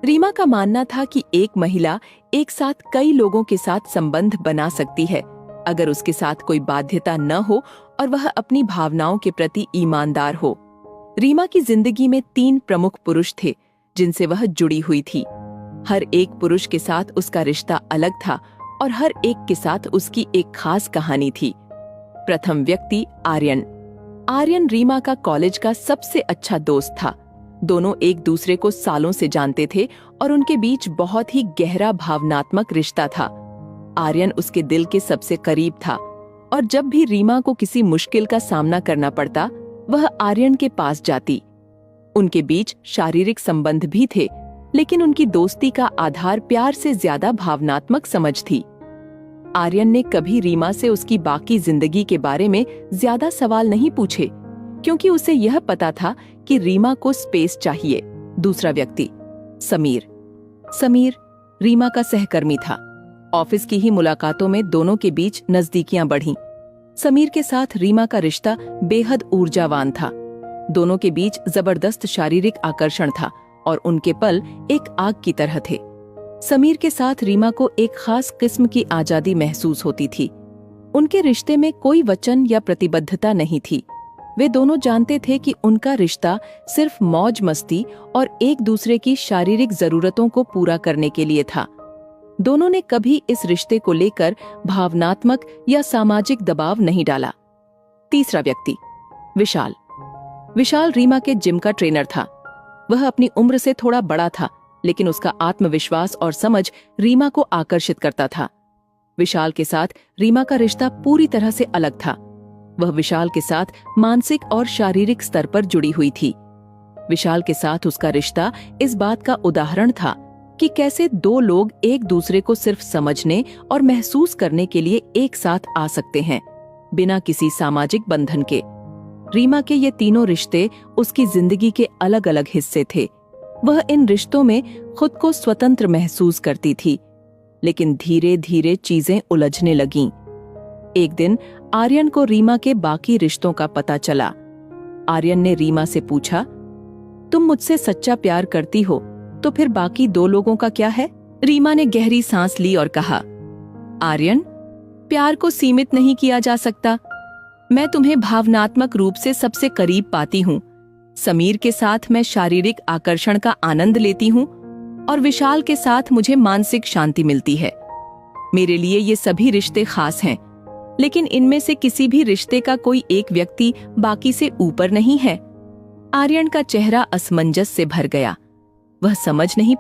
रीमा का मानना था कि एक महिला एक साथ कई लोगों के साथ संबंध बना सकती है अगर उसके साथ कोई बाध्यता न हो और वह अपनी भावनाओं के प्रति ईमानदार हो। रीमा की जिंदगी में 3 प्रमुख पुरुष थे जिनसे वह जुड़ी हुई थी। हर एक पुरुष के साथ उसका रिश्ता अलग था और हर एक के साथ उसकी एक खास कहानी थी। प्रथम व्यक्ति आर्यन। आर्यन रीमा का कॉलेज का सबसे अच्छा दोस्त था। दोनों एक दूसरे को सालों से जानते थे और उनके बीच बहुत ही गहरा भावनात्मक रिश्ता था। आर्यन उसके दिल के सबसे करीब था और जब भी रीमा को किसी मुश्किल का सामना करना पड़ता, वह आर्यन के पास जाती। उनके बीच शारीरिक संबंध भी थे, लेकिन उनकी दोस्ती का आधार प्यार से ज्यादा भावनात्मक समझ थी। आर्यन ने कभी रीमा से उसकी बाकी जिंदगी के बारे में ज्यादा सवाल नहीं पूछे, क्योंकि उसे यह पता था कि रीमा को स्पेस चाहिए। दूसरा व्यक्ति समीर। समीर रीमा का सहकर्मी था। ऑफिस की ही मुलाकातों में दोनों के बीच नजदीकियां बढ़ीं। समीर के साथ रीमा का रिश्ता बेहद ऊर्जावान था। दोनों के बीच जबरदस्त शारीरिक आकर्षण था और उनके पल एक आग की तरह थे। समीर के साथ रीमा को एक खास किस्म की आजादी महसूस होती थी। उनके रिश्ते में कोई वचन या प्रतिबद्धता नहीं थी। वे दोनों जानते थे कि उनका रिश्ता सिर्फ मौज मस्ती और एक दूसरे की शारीरिक जरूरतों को पूरा करने के लिए था। दोनों ने कभी इस रिश्ते को लेकर भावनात्मक या सामाजिक दबाव नहीं डाला। तीसरा व्यक्ति विशाल। विशाल रीमा के जिम का ट्रेनर था। वह अपनी उम्र से थोड़ा बड़ा था, लेकिन उसका आत्मविश्वास और समझ रीमा को आकर्षित करता था। विशाल के साथ रीमा का रिश्ता पूरी तरह से अलग था। वह विशाल के साथ मानसिक और शारीरिक स्तर पर जुड़ी हुई थी। विशाल के साथ उसका रिश्ता इस बात का उदाहरण था कि कैसे 2 लोग एक दूसरे को सिर्फ समझने और महसूस करने के लिए एक साथ आ सकते हैं, बिना किसी सामाजिक बंधन के। रीमा के ये तीनों रिश्ते उसकी जिंदगी के अलग अलग हिस्से थे। वह इन रिश्तों में खुद को स्वतंत्र महसूस करती थी, लेकिन धीरे धीरे चीजें उलझने लगीं। एक दिन आर्यन को रीमा के बाकी रिश्तों का पता चला। आर्यन ने रीमा से पूछा, तुम मुझसे सच्चा प्यार करती हो तो फिर बाकी 2 लोगों का क्या है? रीमा ने गहरी सांस ली और कहा, आर्यन, प्यार को सीमित नहीं किया जा सकता। मैं तुम्हें भावनात्मक रूप से सबसे करीब पाती हूँ। समीर के साथ मैं शारीरिक आकर्षण का आनंद लेती हूँ और विशाल के साथ मुझे मानसिक शांति मिलती है। मेरे लिए ये सभी रिश्ते खास हैं, लेकिन इनमें से किसी भी रिश्ते का कोई एक व्यक्ति बाकी से ऊपर नहीं है। आर्यन का चेहरा असमंजस से भर गया। वह समझ नहीं